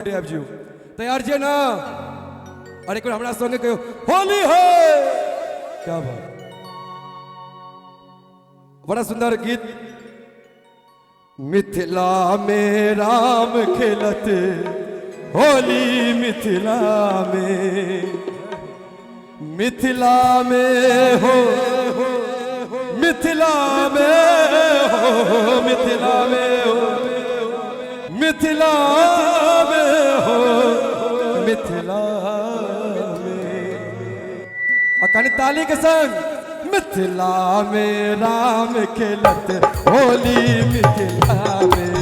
आपजी तैयार छे ना? और एक बार हमरा संगे कहो होली है। क्या बात, बड़ा सुंदर गीत। मिथिला में राम खेलत होली, मिथिला में, मिथिला में हो, मिथिला में हो, मिथिला में हो, मिथिला में हो, मिथिला में। और कहानी ताली के संग। मिथिला में राम खेलत होली, मिथिला में,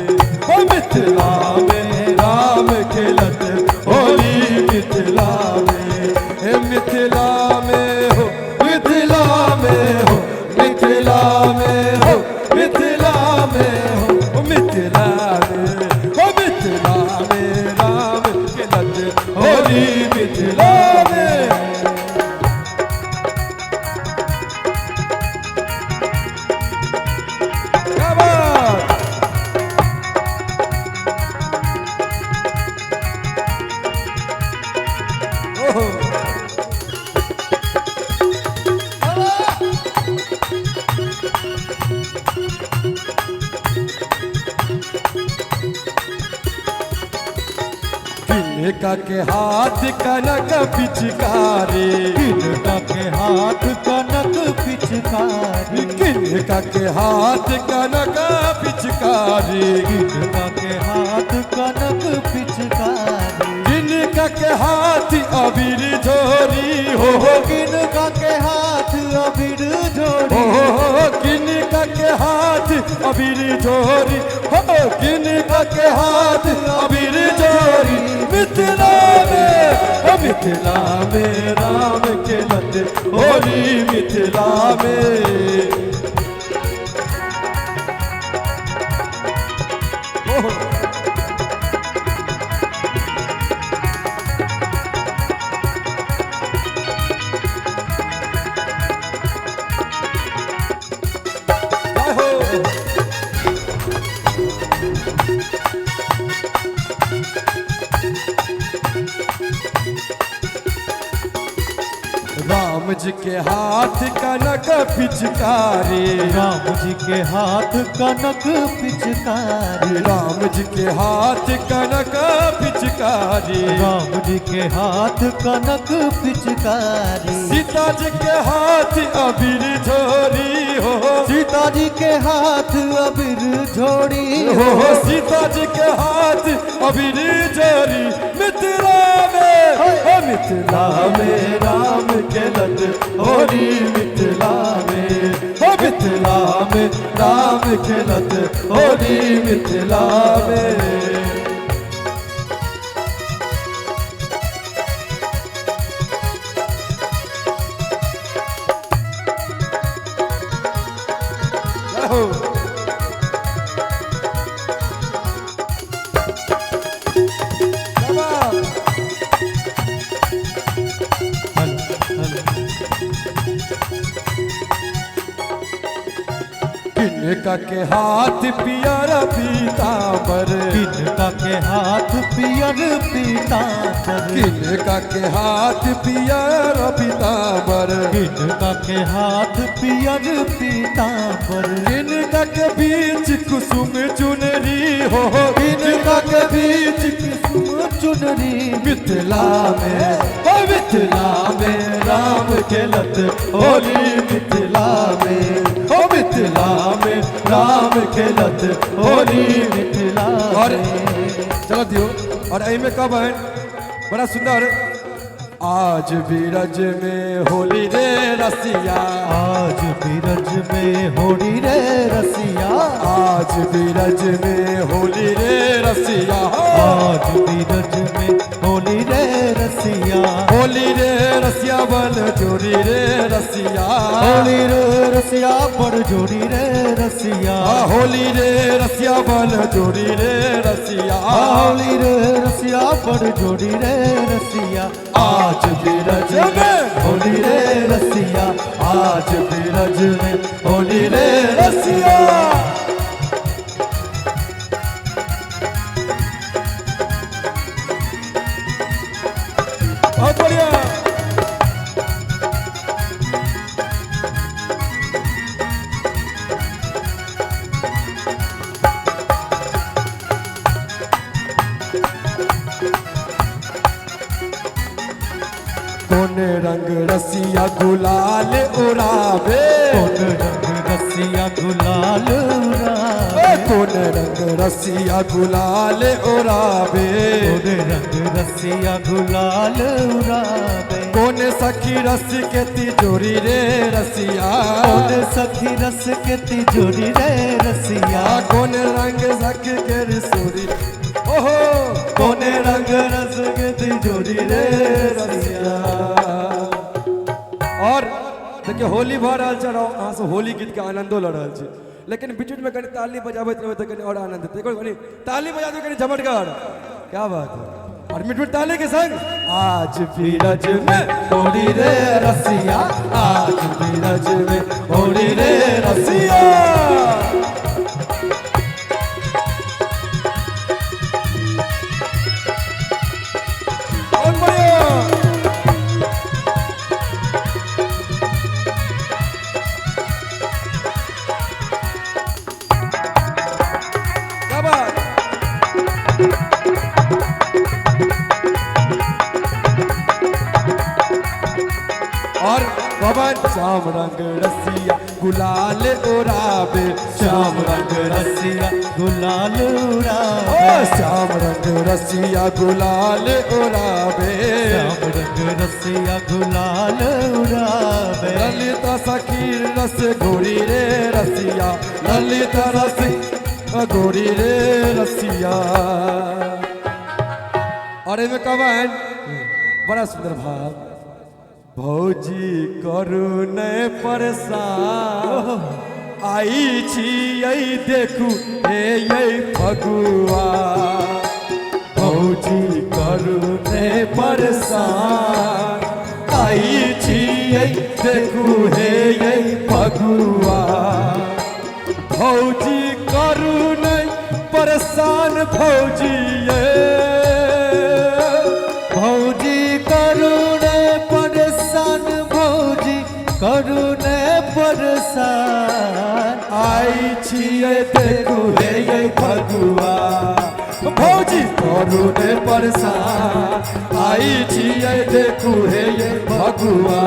ओ मिथिला में राम खेलत होली, मिथिला में, हे मिथिला में हो, मिथिला में हो, मिथिला में हो, मिथिला में हो, मिथिला में, ओ मिथिला में राम खेलत होली, मिथिला में। किनका के हाथ कनक पिचकारी, किनका के हाथ कनक पिचकारी, किनका के हाथ कनक पिचकारी, किनका के हाथ कनक पिचकारी, किनका के हाथ अबीर झोरी हो, किनका के हाथ अबीर झोरी, हो किनका के हाथ अबीर झोरी, हो किनका के हाथ अबीर झोरी। मिथिला में, ओ मिथिला में राम खेलत होली, मिथिला में। राम जी के हाथ कनक पिचकारी, राम जी के हाथ कनक पिचकारी, राम जी के हाथ कनक पिचकारी, राम जी के हाथ कनक पिचकारी, सीता जी के हाथ अबीर झोरी हो, सीता जी के हाथ अबीर झोरी हो सीता जी के हाथ अबीर झोरी। मिथिला में, ओ मिथिला में राम खेलत होली, मिथिला में, ओ मिथिला में राम खेलत होली, मिथिला में। किनका के हाथ पियर पीतांबर, किनका के हाथ पियर पीतांबर, किनका के हाथ पियर पीतांबर, किनका के हाथ पियर पीतांबर, किनका के बीच कुसुम चुनरी हो, किनका के बीच कुसुम चुनरी। मिथिला में, ओ मिथिला में राम खेलत होली, मिथिला में, ओ मिथिला में राम खेलत होली, मिथिला। और चलो दियो। और आई में कब है बड़ा सुंदर। आज बीरज में होली रे रसिया, आज बीरज में होली रे रसिया, आज बीरज में होली रे रसिया, आज बीरज में होली रे रसिया, होली रे रसिया बन जोड़ी रे रसिया, होली रे रसिया बड़ जोड़ी रे रसिया, होली रे रसिया बन जोड़ी रे रसिया, होली रे रसिया बड़ जोड़ी रे रसिया। आज बीरज में होली रे रसिया, आज बीरज में होली रे रसिया। कौन रंग रसिया गुलाल उड़ावे, कौन रंग रसिया गुलाल उड़ावे, कौन रंग रसिया गुलाल उड़ावे, कौन रंग रसिया गुलाल उड़ावे, कौन सखी रस के तिजोरी रे रसिया, कौन सखी रस के तिजोरी रे रसिया, कौन रंग सखी के रसोरी, ओहो कौन रंग रस के तिजोरी रे रसिया। और देखिए होली भर रहल छै, अहाँ से होली गीत के आनंदो ल रहल छी, लेकिन बीच बीच में कनी ताली बजाबैत रहबै तऽ कनी और आनंद हेतै। कनी ताली बजा दो, कनी झमटगर, क्या बात है। और मिठ मिठ ताली के संग आज बीरज में होली रे रसिया, आज बीरज में होली रे रसिया। बहुत बढ़िया। क्या बात। और पवन श्याम रंग रसिया गुलाल उड़ावे, श्याम रंग रसिया गुलाल उड़ावे, ओ श्याम रंग रसिया गुलाल उड़ावे, श्याम रंग रसिया गुलाल उड़ावे, ललिता सखी रस गोरी रे रसिया, ललिता रस गोरी रे रसिया। और इनमें कवन बड़ा सुंदर भाव, भौजी करू नहीं परेशान, आई छियै देखू हे ये फगुआ, भौजी करू नहीं परेशान, आई छियै देखू हे ये फगुआ, भौजी करू नहीं परेशान, भौजी ये भौजी करुणे परेशान, भौजी करुणे परेशान, आई छियै देखू हे ये फगुआ, भौजी करू ने परेशान, आई छियै देखू हे ये फगुआ।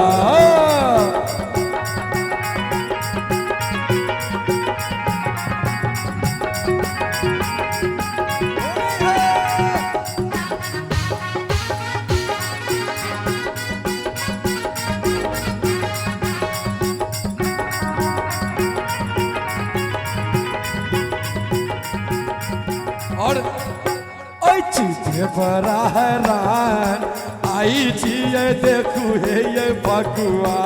और चीजे बड़ा हैरान, आई छियै देखू हे ये फगुआ,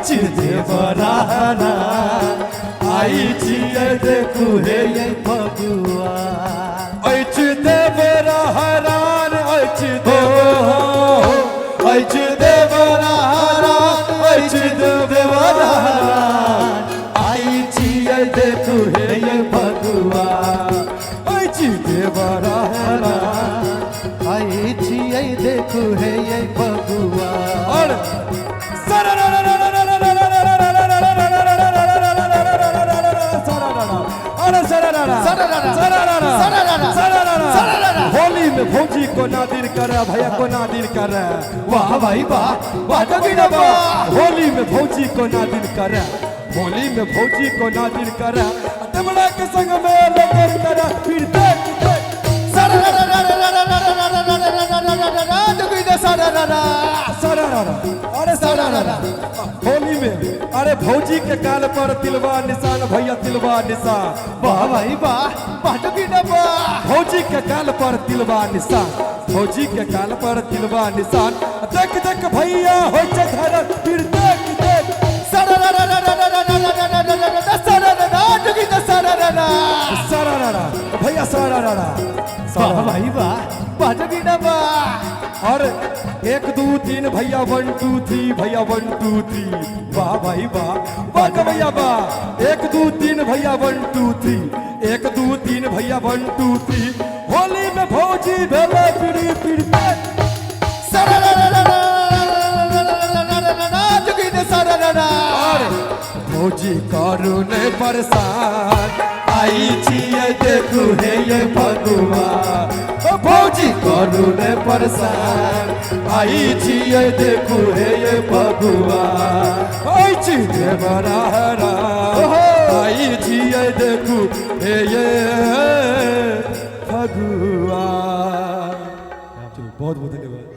चीजे बड़ा हैरान, आई छियै देखू हे ये फगुआ, चीजे बड़ा हैरान, चीजे बड़ा हैरान, चीजे बड़ा हैरान, आई छियै देखू हे ये फगुआ, बड़ा आई छियै देखू हे ये फगुआ। और होली में भौजी को नादिर करे, भैया को नादिर करे, वाह भाई वाह, वाह होली में भौजी को नादिर करे, होली में भौजी को नादिर करे, तबला के संग में लगन करे, फिर देख होली में अरे भौजी के काल पर तिलवा निशान, भैया तिलवा निशान, वाह भाई वाह, भौजी के काल पर तिलवा निशान, भौजी के काल पर तिलवा निशान, देख देख भैया हो धरन, फिर देख देख भैया वाह भाई वाह, और 1 2 3 भैया 1 2 3 भैया 1 2 3, वाह भाई वाह, वाह भैया वाह, 1 2 3 भैया 1 2 3, 1 2 3 भैया 1 2 3, होली में भौजी भेले पीड़ी पीड़ी भौजी करू नहीं परेशान आई छिए देखू हे ये भगवान ओ भौजी करू नहीं परेशान आई छिए देखू हे ये भगवान आई छी बड़ा हरा आई छिए देखू हे ये भगवान। बहुत बहुत धन्यवाद।